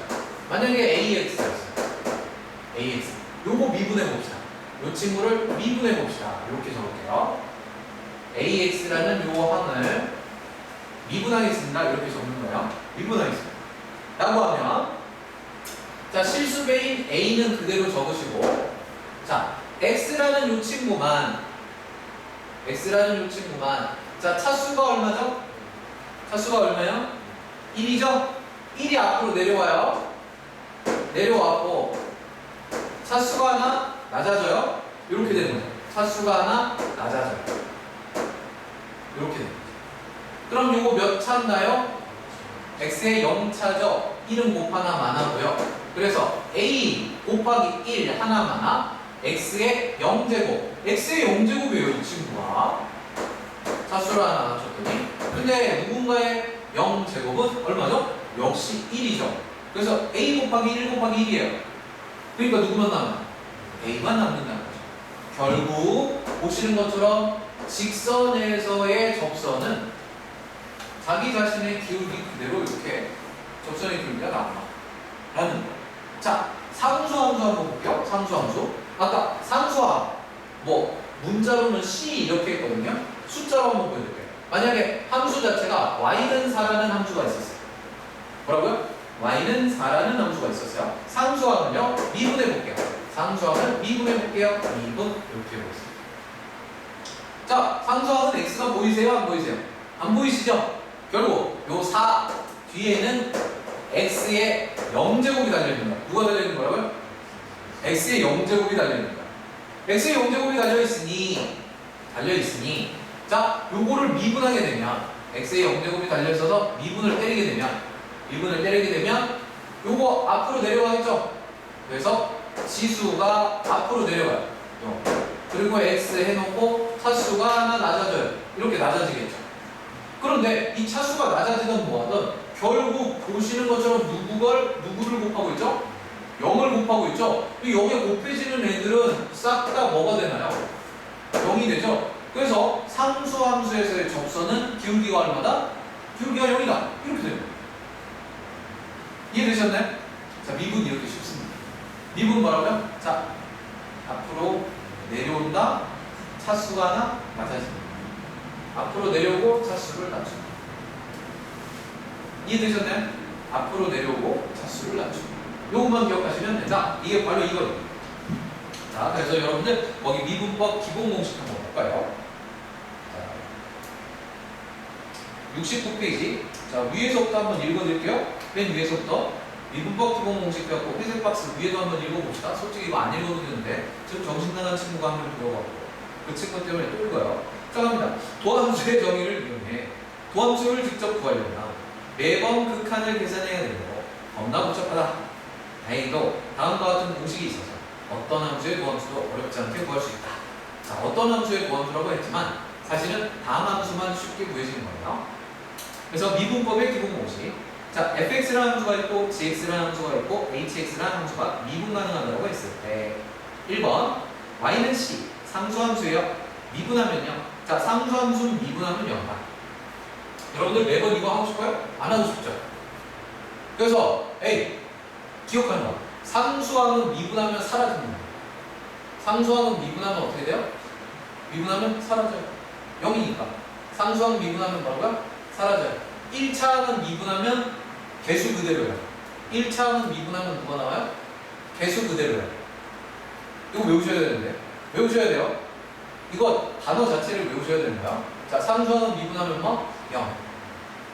만약에 AX였어요. AX. 요거 미분해 봅시다. 요 친구를 미분해 봅시다. 이렇게 적을게요. AX라는 요 항을 미분하겠습니다. 이렇게 적는 거예요. 미분하겠습니다. 라고 하면 자, 실수배인 A는 그대로 적으시고 자, X라는 요 친구만 자, 차수가 얼마죠? 차수가 얼마요? 1이죠? 1이 앞으로 내려와요. 내려왔고 차수가 하나 낮아져요. 이렇게 되는 거죠. 차수가 하나 낮아져요. 이렇게 되는 거죠. 그럼 요거 몇 차인가요? x의 0차죠. 1은 곱 하나만 하고요. 그래서 a 곱하기 1 하나만 하 x의 0제곱. x의 0제곱이에요. 이 친구가. 차수를 하나 낮췄더니 근데 누군가의 0제곱은 얼마죠? 역시 1이죠. 그래서 a 곱하기 1 곱하기 1이에요. 그러니까 누구만 남아? a만 남는다는 거죠. 결국 보시는 것처럼 직선에서의 접선은 자기 자신의 기울기 그대로 이렇게 접선의 기울기가 나온다 라는 거예요. 자, 상수함수 한번 볼게요. 상수함수. 아까 상수함 뭐 문자로는 C 이렇게 했거든요. 숫자로 한번 보여드릴게요. 만약에 함수 자체가 y는 4라는 함수가 있었어요. 뭐라고요? y는 4라는 함수가 있었어요. 상수함은요, 미분해 볼게요. 상수함은 미분해 볼게요. 미분 이렇게 해보겠습니다. 자, 상수함은 x가 보이세요? 안 보이세요? 안 보이시죠? 결국 요 4 뒤에는 x의 0제곱이 달려있는 거야. 누가 달려있는 거라고요? x의 0제곱이 달려있는 거야. x의 0제곱이 달려있으니 자, 요거를 미분하게 되면 x의 0제곱이 달려있어서 미분을 때리게 되면 요거 앞으로 내려가겠죠? 그래서 지수가 앞으로 내려가요. 그리고 x 해놓고 차수가 하나 낮아져요. 이렇게 낮아지겠죠. 그런데 이 차수가 낮아지든 뭐하든 결국 보시는 것처럼 누구를 곱하고 있죠? 0을 곱하고 있죠? 이 0에 곱해지는 애들은 싹 다 뭐가 되나요? 0이 되죠? 그래서 상수함수에서의 접선은 기울기가 얼마다? 기울기가 0이다. 이렇게 됩니다. 이해되셨나요? 자, 미분 이렇게 쉽습니다. 미분 뭐라고요? 자, 앞으로 내려온다. 차수가 하나 낮아집니다. 앞으로 내려오고 차수를 낮춥니다. 이해되셨나요? 앞으로 내려오고 차수를 낮춥니다. 요것만 기억하시면 된다. 이게 바로 이거예요. 자, 그래서 여러분들 거기 미분법 기본 공식 한번 볼까요? 자, 69페이지. 자, 위에서부터 한번 읽어드릴게요. 맨 위에서부터 미분법 기본 공식 갖고 회색 박스 위에도 한번 읽어봅시다. 솔직히 이거 안 읽어도 되는데 지금 정신 나간 친구가 한 명 들어가고 그 친구 때문에 또 읽어요. 자, 갑니다. 도함수의 정의를 이용해 도함수를 직접 구하려면 매번 극한을 계산해야 되고 겁나 복잡하다. 다행히도 다음과 같은 공식이 있어서 어떤 함수의 도함수도 어렵지 않게 구할 수 있다. 자, 어떤 함수의 도함수라고 했지만 사실은 다음 함수만 쉽게 구해지는 거예요. 그래서 미분법의 기본 공식. 자, fx라는 함수가 있고 gx라는 함수가 있고 hx라는 함수가 미분 가능하다고 했을 때 1번 y는 c 상수함수예요. 미분하면요. 자, 상수함수는 미분하면 0다. 여러분들 매번 이거 하고 싶어요? 안 하고 싶죠? 그래서 A 기억하는 거. 상수함은 미분하면 사라집니다. 상수함은 미분하면 어떻게 돼요? 미분하면 사라져요. 0이니까. 상수항 미분하면 뭐라고요? 사라져요. 1차항은 미분하면 개수 그대로예요. 1차항은 미분하면 뭐가 나와요? 개수 그대로예요. 이거 외우셔야 되는데. 외우셔야 돼요. 이거 단어 자체를 외우셔야 됩니다. 자, 상수항은 미분하면 뭐? 0.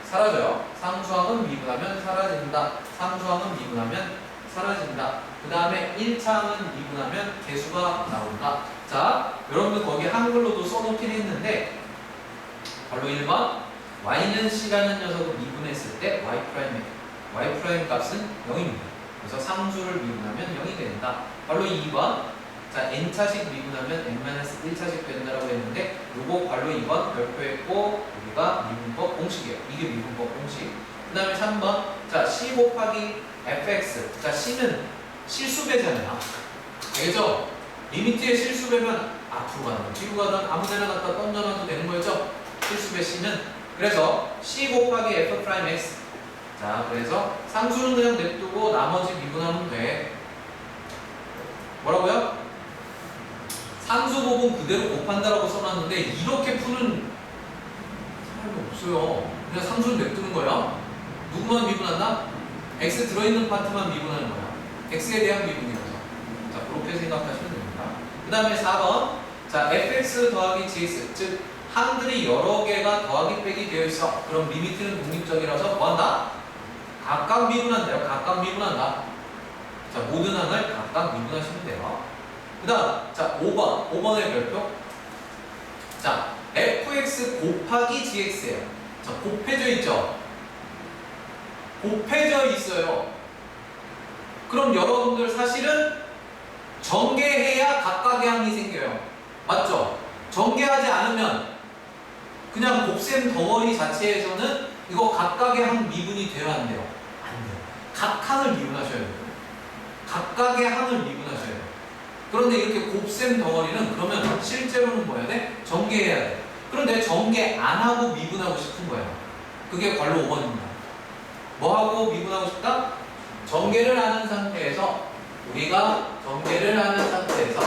사라져요. 상수항은 미분하면 사라진다. 상수항은 미분하면 사라진다. 그 다음에 1차항은 미분하면 개수가 나온다. 자, 여러분들 거기 한글로도 써놓긴 했는데 바로 1번 y는 c라는 녀석을 미분했을 때 y' 값은 0입니다. 그래서 상수를 미분하면 0이 된다. 바로 2번 자, n차식 미분하면 n-1차식 된다라고 했는데 요거 바로 2번 별표했고 여기가 미분법 공식이에요. 이게 미분법 공식. 그 다음에 3번 자, c 곱하기 fx 자, c는 실수배잖아요. 알겠죠? 리미트의 실수배면 앞으로 가는 거, 뒤로 가든 아무 데나 갖다 던져놔도 되는 거죠? 실수배 c는 그래서 c 곱하기 f'x 자, 그래서 상수는 그냥 냅두고 나머지 미분하면 돼. 뭐라고요? 상수 부분 그대로 곱한다라고 써놨는데 이렇게 푸는 사람이 없어요. 그냥 상수는 냅두는 거야. 누구만 미분한다? x 들어있는 파트만 미분하는 거야. x에 대한 미분이라서. 자, 그렇게 생각하시면 됩니다. 그 다음에 4번 자, fx 더하기 gx 즉 항들이 여러 개가 더하기 빼기 되어 있어. 그럼 리미트는 독립적이라서 뭐한다? 각각 미분한대요. 각각 미분한다. 자, 모든 항을 각각 미분하시면 돼요. 그 다음, 자, 5번의 별표. 자, fx 곱하기 gx예요. 자, 곱해져 있죠? 곱해져 있어요. 그럼 여러분들 사실은 전개해야 각각의 항이 생겨요. 맞죠? 전개하지 않으면 그냥 곱셈 덩어리 자체에서는 이거 각각의 항 미분이 돼야 안 돼요? 안 돼요. 각 항을 미분하셔야 돼요. 각각의 항을 미분하셔야 돼요. 그런데 이렇게 곱셈 덩어리는 그러면 실제로는 뭐 해야 돼? 전개해야 돼. 그런데 전개 안 하고 미분하고 싶은 거예요. 그게 괄호 5번입니다. 뭐 하고 미분하고 싶다? 전개를 하는 상태에서 우리가 전개를 하는 상태에서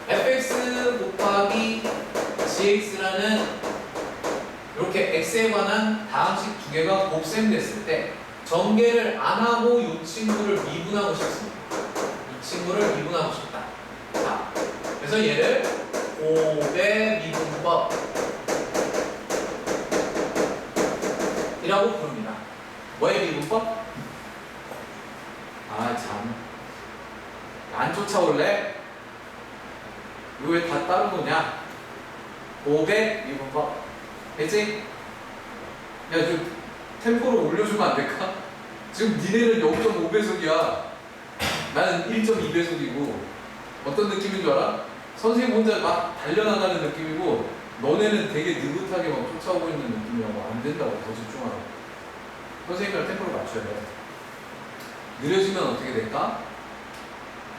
fx 곱하기 gx라는 이렇게 x에 관한 다항식 두 개가 곱셈됐을 때 전개를 안 하고 이 친구를 미분하고 싶습니다. 이 친구를 미분하고 싶다. 자, 그래서 얘를 곱의 미분법 이라고 부릅니다. 뭐의 미분법? 아, 참. 안 쫓아올래? 이거 왜 다 따로 노냐? 500 미분법. 됐지? 야, 좀 템포를 올려주면 안 될까? 지금 니네는 0.5배속이야. 나는 1.2배속이고. 어떤 느낌인 줄 알아? 선생님 혼자 막 달려나가는 느낌이고, 너네는 되게 느긋하게 막 쫓아오고 있는 느낌이라고. 안 된다고. 더 집중하라고. 선생님이랑 템포를 맞춰야 돼. 느려지면 어떻게 될까?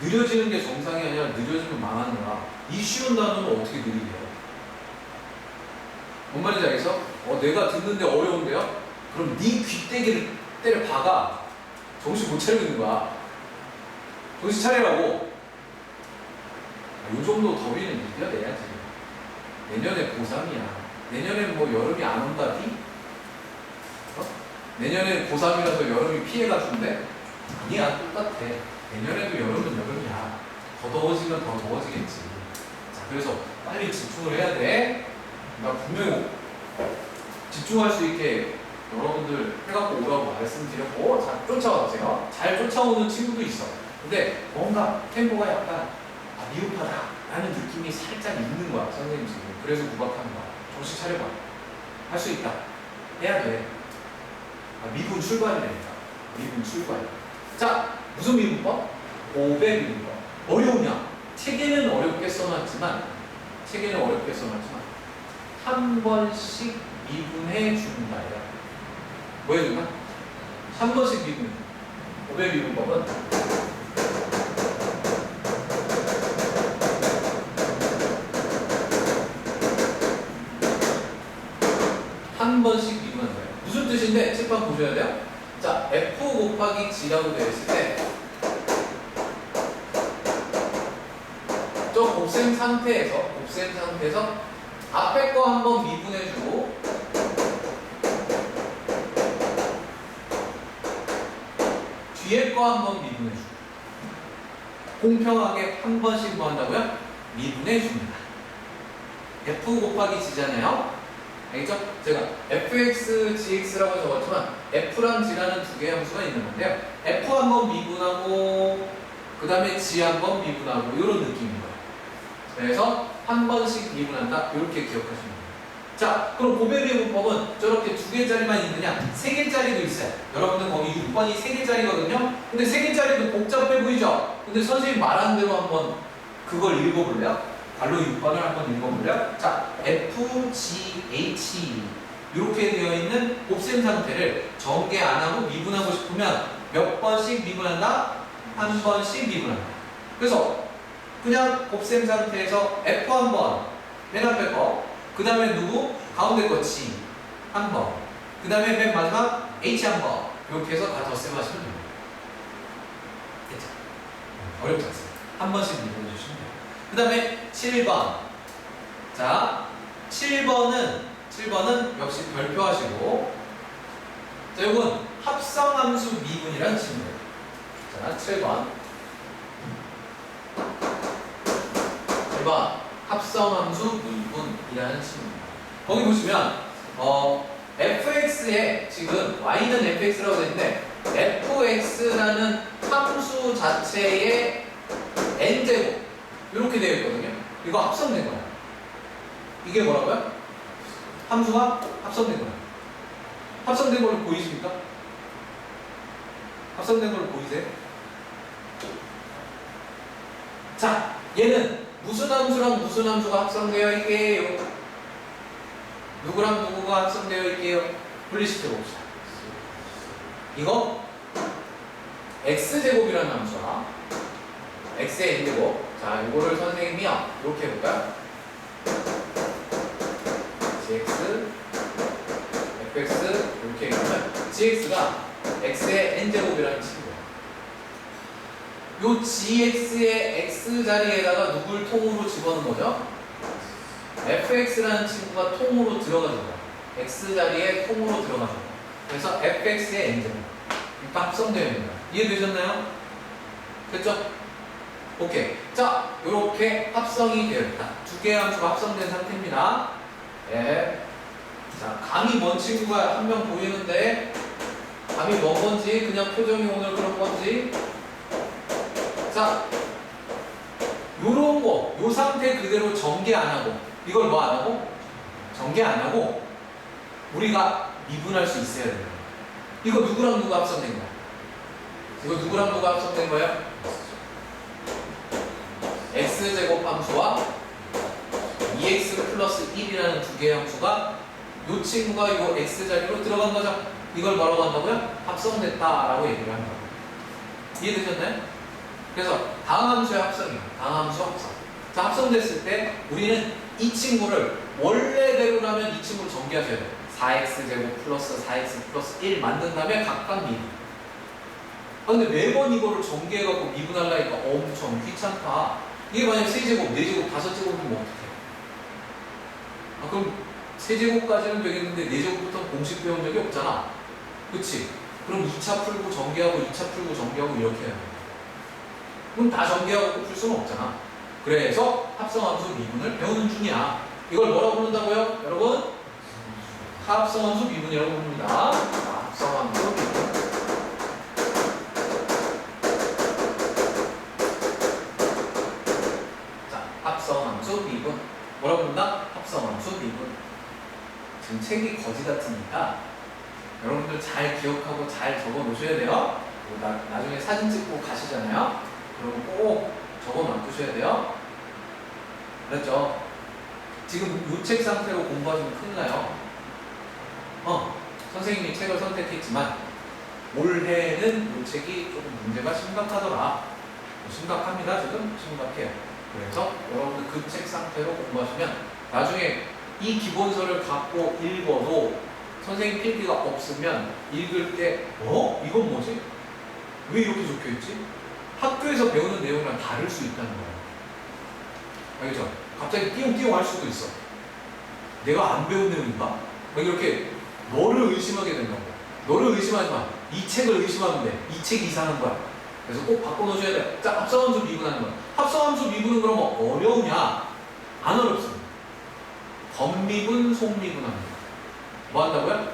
느려지는 게 정상이 아니라 느려지면 망하는 거야. 이 쉬운 단어는 어떻게 느리게요? 뭔 말인지 알겠어? 내가 듣는데 어려운데요? 그럼 네 귀때기를 때려 박아. 정신 못 차리고 있는 거야. 정신 차리라고. 요 정도 더위는 이겨내야지. 내년에 고3이야. 내년엔 뭐 여름이 안 온다니? 내년에 고3이라서 여름이 피해가 준대? 아니야, 똑같아. 내년에도 여름은 여름이야. 더 더워지면 더 더워지겠지. 자, 그래서 빨리 집중을 해야 돼. 나 분명히 집중할 수 있게 여러분들 해갖고 오라고 말씀드렸고, 자, 쫓아와보세요. 잘 쫓아오는 친구도 있어. 근데 뭔가 템포가 약간 미흡하다 라는 느낌이 살짝 있는 거야, 선생님 지금. 그래서 구박하는 거야. 정신 차려봐. 할 수 있다. 해야 돼. 미분 출발이라니까. 미분 출발. 자, 무슨 미분법? 500 미분법. 어려우냐? 책에는 어렵게 써놨지만 한 번씩 미분해 준다. 뭐 해준다? 한 번씩 미분. 500 미분법은 한 번씩 미분한다. 무슨 뜻인데? 책방 보셔야 돼요. 자, f 곱하기 g라고 되어 있을 때 저 곱셈 상태에서 앞에 거 한번 미분해주고 뒤에 거 한번 미분해 줍니다. 공평하게 한 번씩 뭐 한다고요? 미분해 줍니다. f 곱하기 g잖아요. 알겠죠? 제가 fx, gx라고 적었지만 f랑 g라는 두 개의 함수가 있는 건데요. f 한번 미분하고 그 다음에 g 한번 미분하고 이런 느낌입니다. 그래서 한 번씩 미분한다. 이렇게 기억하시면 돼요. 자, 그럼 고베르의 문법은 저렇게 두 개짜리만 있느냐? 세 개짜리도 있어요. 여러분들 거기 6번이 세 개짜리거든요. 근데 세 개짜리도 복잡해 보이죠? 근데 선생님 말한 대로 한번 그걸 읽어볼래요? 발로 6번을 한번 읽어볼래요? 자, F, G, H 이렇게 되어 있는 곱셈 상태를 전개 안 하고 미분하고 싶으면 몇 번씩 미분한다? 한 번씩 미분한다. 그래서 그냥 곱셈 상태에서 F 한 번, 맨 앞에 거, 그 다음에 누구? 가운데 거 G 한 번, 그 다음에 맨 마지막 H 한 번, 이렇게 해서 다 덧셈 하시면 됩니다. 됐죠? 어렵지 않습니다. 한 번씩 미분해 주시면 돼요. 그 다음에 7번. 자, 7번은 역시 별표하시고, 자, 이건 합성함수 미분이라는 친구예요. 자, 7번. 7번. 합성함수 미분이라는 친구입니다. 거기 보시면, fx에 지금 y는 fx라고 되어 있는데, fx라는 함수 자체의 n제곱. 이렇게 되어 있거든요. 이거 합성된 거야. 이게 뭐라고요? 함수가 합성된 거야. 합성된 걸로 보이십니까? 합성된 걸로 보이세요? 자, 얘는 무슨 함수랑 무슨 함수가 합성되어 있게요? 누구랑 누구가 합성되어 있게요? 분리시켜 봅시다. 이거 x제곱이라는 함수와 x의 n제곱. 자, 이거를 선생님이요 이렇게 해볼까요? gx, fx 이렇게 해보면 gx가 x의 n제곱이라는 친구예요. 요 gx의 x 자리에다가 누굴 통으로 집어넣은 거죠? fx라는 친구가 통으로 들어가는 거예요. x 자리에 통으로 들어가는 거예요. 그래서 fx의 n제곱. 그러니까 합성되어 있는 거예요. 이해되셨나요? 됐죠? 오케이. 자, 이렇게 합성이 되었다. 두 개의 함수가 합성된 상태입니다. 예. 자, 감이 뭔 친구가 한 명 보이는데, 감이 뭔 건지, 그냥 표정이 오늘 그런 건지. 자, 요런 거, 요 상태 그대로 전개 안 하고, 이걸 뭐 안 하고? 전개 안 하고, 우리가 미분할 수 있어야 돼요. 이거 누구랑 누가 합성된 거야? 이거 누구랑 누가 합성된 거야? x제곱 함수와 2x 플러스 1이라는 두 개의 함수가 이 친구가 이 x자리로 들어간 거죠. 이걸 뭐라고 한다고요? 합성됐다라고 얘기를 한다고. 이해되셨나요? 그래서 다항함수의 합성이에요. 다항함수 합성. 자, 합성됐을 때 우리는 이 친구를 원래대로라면 이 친구를 전개하셔야 돼요. 4x제곱 플러스 4x 플러스 1 만든 다음에 각각 미분. 근데 매번 이거를 전개해갖고 미분하려니까 엄청 귀찮다. 이게 만약에 3제곱, 4제곱, 5제곱이면 어떡해? 그럼 3제곱까지는 되겠는데 4제곱부터 공식 배운 적이 없잖아. 그치? 그럼 2차 풀고 전개하고 2차 풀고 전개하고 이렇게 해야 돼. 그럼 다 전개하고 풀 수는 없잖아. 그래서 합성함수 미분을 배우는 중이야. 이걸 뭐라고 부른다고요? 여러분? 합성함수 미분이라고 부릅니다. 합성함수 미분. 합성함수 미분. 뭐라고 부른다? 합성함수 미분. 지금 책이 거지 같으니까 여러분들 잘 기억하고 잘 적어 놓으셔야 돼요. 나중에 사진 찍고 가시잖아요. 그럼 꼭 적어 놔두셔야 돼요. 그랬죠? 지금 이 책 상태로 공부하시면 큰일 나요. 선생님이 책을 선택했지만 올해는 이 책이 조금 문제가 심각하더라. 심각합니다. 지금 심각해요. 그래서 여러분들 그 책 상태로 공부하시면 나중에 이 기본서를 갖고 읽어도 선생님 필기가 없으면 읽을 때 이건 뭐지? 왜 이렇게 적혀있지? 학교에서 배우는 내용이랑 다를 수 있다는 거예요. 알겠죠? 갑자기 띄용띄용 할 수도 있어. 내가 안 배운 내용인가? 막 이렇게 너를 의심하게 된다고. 너를 의심하지 마. 이 책을 의심하면 돼. 이 책이 이상한 거야. 그래서 꼭 바꿔놓으셔야 돼. 자, 합성함수 미분하는 거야. 합성함수 미분은 그러면 어려우냐? 안 어렵습니다. 겉미분, 속미분합니다. 뭐 한다고요?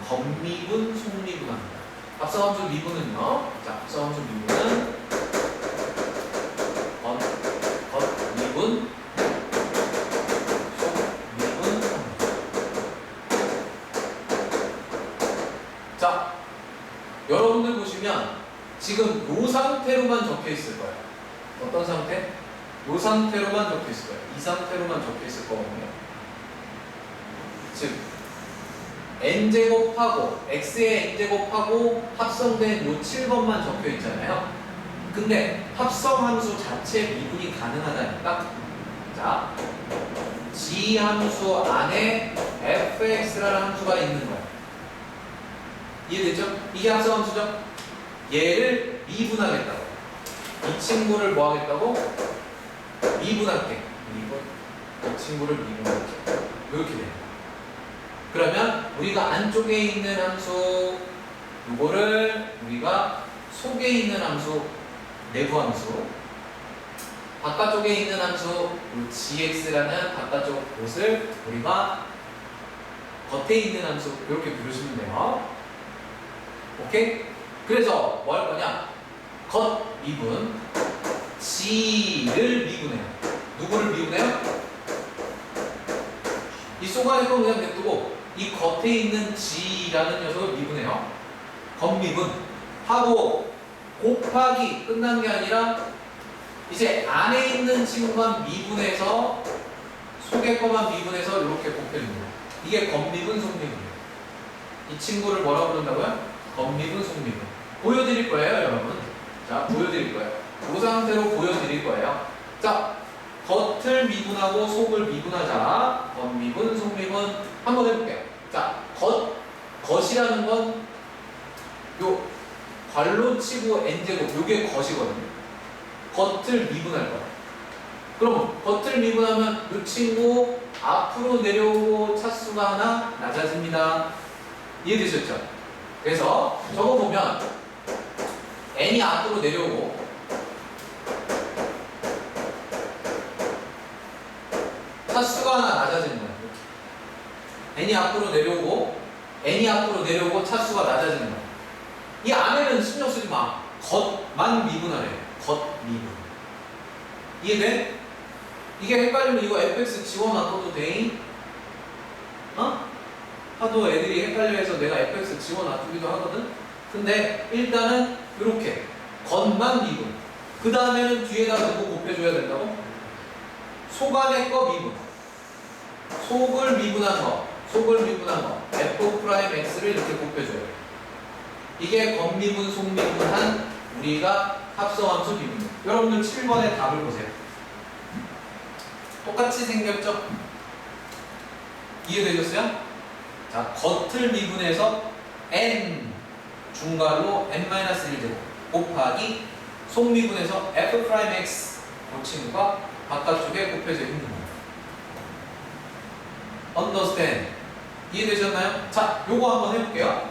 겉미분, 속미분합니다. 합성함수 미분은요. 자, 합성함수 미분은 겉미분, 속미분합니다. 자, 여러분들 보시면 지금 이 상태로만 적혀 있을 거예요. 어떤 상태? 이 상태로만 적혀 있을 거예요. 이 상태로만 적혀 있을 거거든요. 즉 n제곱하고 x의 n제곱하고 합성된 요 7번만 적혀 있잖아요. 근데 합성함수 자체 미분이 가능하다니까. 자, g 함수 안에 fx라는 함수가 있는 거예요. 이해됐죠? 이게 합성함수죠? 얘를 미분하겠다고. 이 친구를 뭐 하겠다고? 미분할게. 이 친구를 미분할게. 이렇게 돼요. 그러면 우리가 안쪽에 있는 함수, 이거를 우리가 속에 있는 함수, 내부 함수, 바깥쪽에 있는 함수, gx라는 바깥쪽 곳을 우리가 겉에 있는 함수, 이렇게 부르시면 돼요. 오케이? 그래서 뭐 할 거냐? 겉 미분, g를 미분해요. 누구를 미분해요? 이 쏘가리 건 그냥 냅두고 이 겉에 있는 g라는 녀석을 미분해요. 겉미분 하고 곱하기 끝난 게 아니라 이제 안에 있는 친구만 미분해서 속의 거만 미분해서 이렇게 곱해주는 거예요. 이게 겉미분, 속미분이에요. 이 친구를 뭐라고 부른다고요? 겉미분, 속미분. 보여드릴 거예요, 여러분. 자, 보여드릴 거예요. 이 상태로 보여드릴 거예요. 자, 겉을 미분하고 속을 미분하자. 겉미분, 속미분 한번 해볼게요. 자, 겉이라는 건 요 괄로 치고 n제곱 요게 겉이거든요. 겉을 미분할 거야. 그럼 겉을 미분하면 요 친구 앞으로 내려오고 차수가 하나 낮아집니다. 이해되셨죠? 그래서 저거 보면 n이 앞으로 내려오고 차수가 하나 낮아지는 거예요. n이 앞으로 내려오고 차수가 낮아지는 거예요. 이 안에는 신경 쓰지 마. 겉만 미분하래. 겉 미분. 이해돼? 이게 헷갈리면 이거 fx 지워놔도 돼? 어? 하도 애들이 헷갈려해서 내가 fx 지워놔두기도 하거든? 근데 일단은 이렇게 겉만 미분. 그 다음에는 뒤에다 두고 곱해줘야 된다고? 속 안에 거 미분. 속을 미분한 거 f'x를 이렇게 곱해줘야 돼. 이게 겉미분, 속미분한 우리가 합성함수 미분. 여러분들 7번의 답을 보세요. 똑같이 생겼죠? 이해되셨어요? 자, 겉을 미분해서 n 중괄호 n-1제곱 곱하기 속미분해서 f'x 그 친구가 바깥쪽에 곱해져 있는 거예요. understand? 이해되셨나요? 자, 요거 한번 해볼게요.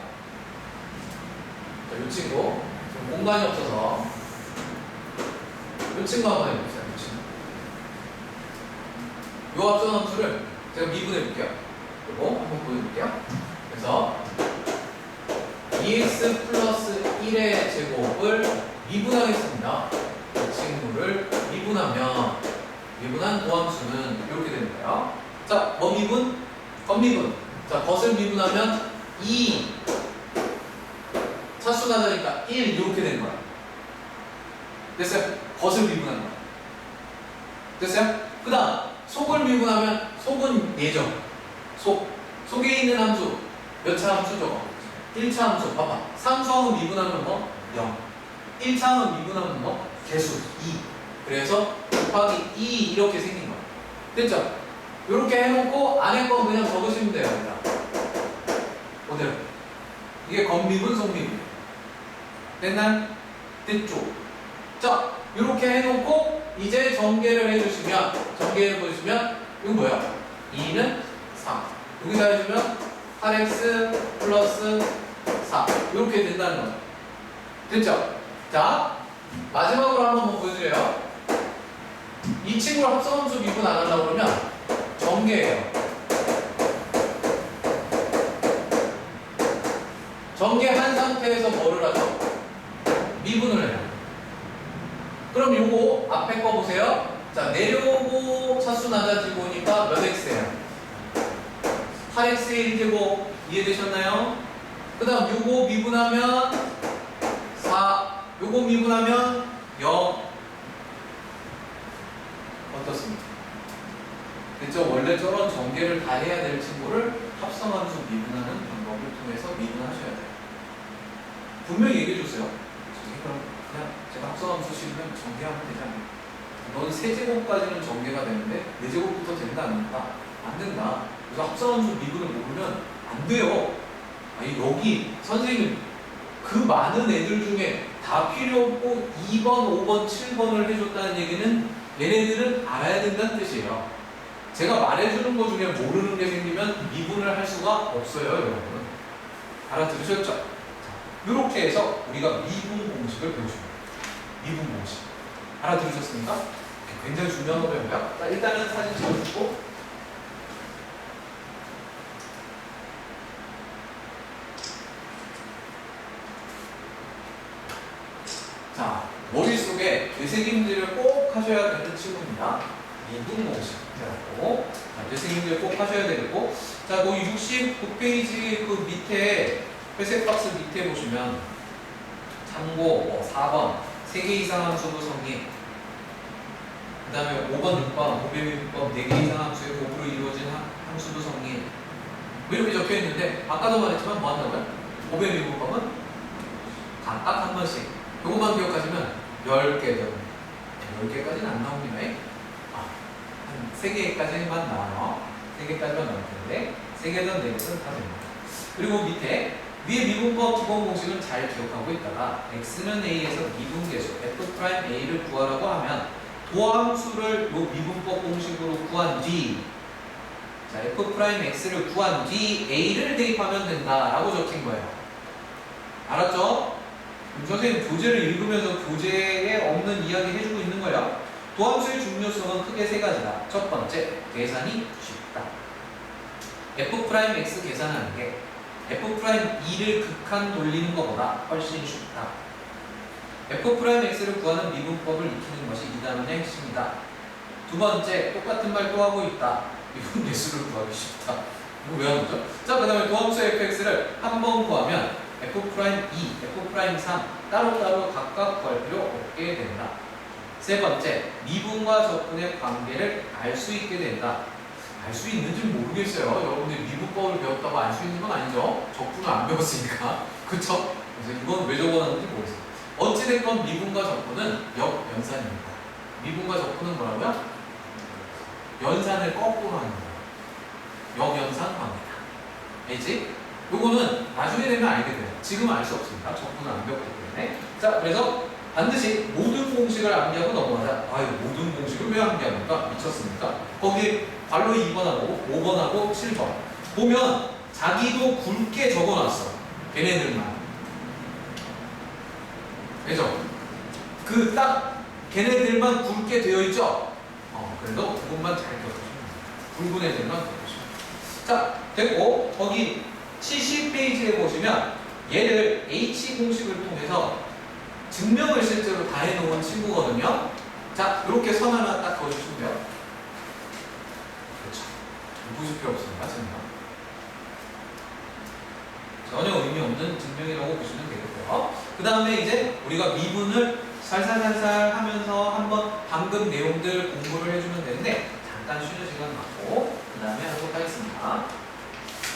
자, 요 친구 좀 공간이 없어서 요 친구 한번 해봅시다. 요 친구. 요 합성함수를 제가 미분해볼게요. 요거 한번 보여드릴게요. 그래서 2x 플러스 1의 제곱을 미분하겠습니다. 이 친구를 미분한 고함수는 이렇게 되는 거예요. 자, 뭐 미분? 겉미분. 자, 겉을 미분하면 2 차수 나다니까 1 이렇게 되는 거야. 됐어요? 겉을 미분한 거야. 됐어요? 그 다음 속을 미분하면 속은 예죠. 속에 있는 함수 몇 차 함수죠? 1차 함수. 봐봐. 상수항은 미분하면 뭐? 0. 1차항은 미분하면 뭐? 개수 2. 그래서 곱하기 2 이렇게 생긴 거야. 됐죠? 이렇게 해놓고 안에 건 그냥 적으시면 돼요. 일단. 그대로. 이게 겉미분, 속미분. 됐나요? 됐죠? 자, 이렇게 해놓고 이제 전개를 해주시면 이건 뭐야? 2는 3. 여기다 해주면 8x 플러스 4 이렇게 된다는 거죠. 됐죠? 자, 마지막으로 한번 보여드려요. 이 친구를 합성함수 미분 안 하려고 그러면 전개해요. 전개한 상태에서 뭐를 하죠? 미분을 해요. 그럼 요거 앞에 거 보세요. 자, 내려오고 차수 낮아지고 오니까 몇 x예요? 8x의 1제곱 이해되셨나요? 그 다음 요거 미분하면 4 요거 미분하면 0 어떻습니까? 됐죠? 원래 저런 전개를 다 해야 될 친구를 합성함수 미분하는 방법을 통해서 미분하셔야 돼요. 분명히 얘기해 줬어요. 그럼 그냥 제가 합성함수 씌우면 전개하면 되지 않나요? 넌 세제곱까지는 전개가 되는데 4제곱부터 된다 안 된다? 안 된다. 그래서 합성함수 미분을 모르면 안 돼요. 아니 여기 선생님 그 많은 애들 중에 다 필요 없고 2번, 5번, 7번을 해줬다는 얘기는 얘네들은 알아야 된다는 뜻이에요. 제가 말해주는 것 중에 모르는 게 생기면 미분을 할 수가 없어요, 여러분. 알아들으셨죠? 이렇게 해서 우리가 미분 공식을 배우십니다. 미분 공식. 알아들으셨습니까? 굉장히 중요한 거고요. 자, 일단은 사진 찍어주고. 자, 머릿속에 되새김질을 꼭 하셔야 되는 친구입니다. 미분 공식이라고. 되새김질 꼭 하셔야 되고. 자, 뭐 69페이지 그 밑에 회색 박스 밑에 보시면 참고 뭐 4번 3개 이상 함수도 성립, 그 다음에 5번, 6번, 506번 4개 이상 함수의 곱으로 이루어진 함수도 성립 뭐 이렇게 적혀 있는데 아까도 말했지만 뭐 한다고요? 506번은 각각 한 번씩 이것만 기억하시면 10개 등 10개까지는 안 나옵니다. 한 3개까지만 나와요. 3개까지만 나올 텐데 3개든 4개든 다 됩니다. 그리고 밑에 위에 미분법 기본 공식은 잘 기억하고 있다가 x는 a에서 미분계수 f'a를 구하라고 하면 도함수를 요 미분법 공식으로 구한 뒤 자, f'x를 구한 뒤 a를 대입하면 된다라고 적힌 거예요. 알았죠? 선생님 교재를 읽으면서 교재에 없는 이야기 해주고 있는 거예요. 도함수의 중요성은 크게 3가지다. 첫 번째, 계산이 쉽다. f'x 계산하는 게 f'E를 극한 돌리는 것보다 훨씬 쉽다. f'x를 구하는 미분법을 익히는 것이 이 단원의 핵심이다. 두 번째, 똑같은 말 또 하고 있다. 미분계수를 구하기 쉽다. 이거 왜 하는 거죠? 자, 그 다음에 도함수 fx를 한 번 구하면 f'E, f'M 따로따로 각각 구할 필요 없게 된다. 세 번째, 미분과 적분의 관계를 알 수 있게 된다. 알 수 있는지 모르겠어요. 여러분들 미분법을 배웠다고 알 수 있는 건 아니죠. 적분을 안 배웠으니까. 그쵸? 그래서 이건 왜 적어놨는지 모르겠어요. 어찌됐건 미분과 적분은 역연산입니다. 미분과 적분은 뭐라고요? 연산을 거꾸로 하는 거예요. 역연산 관계다. 알지? 요거는 나중에 되면 알게 돼요. 지금은 알 수 없습니다. 적분을 안 배웠기 때문에. 자, 그래서 반드시 모든 공식을 암기하고 넘어가자. 아유, 모든 공식을 왜 암기합니까? 미쳤습니까? 거기 발로 2번하고 5번하고 7번 보면 자기도 굵게 적어놨어. 걔네들만. 그죠? 그 딱 걔네들만 굵게 되어 있죠? 그래서 그것만 잘 기억하시면 돼요. 굵은 애들만 기억하시면 돼요. 자, 됐고 거기 70페이지에 보시면 얘를 H 공식을 통해서 증명을 실제로 다 해놓은 친구거든요. 자, 이렇게 선 하나 딱 그어주시면 돼요. 그렇죠. 보실 필요 없습니다. 증명. 전혀 의미 없는 증명이라고 보시면 되겠고요. 그 다음에 이제 우리가 미분을 살살살살 하면서 한번 방금 내용들 공부를 해주면 되는데 잠깐 쉬는 시간 갖고 그 다음에 하도록 하겠습니다.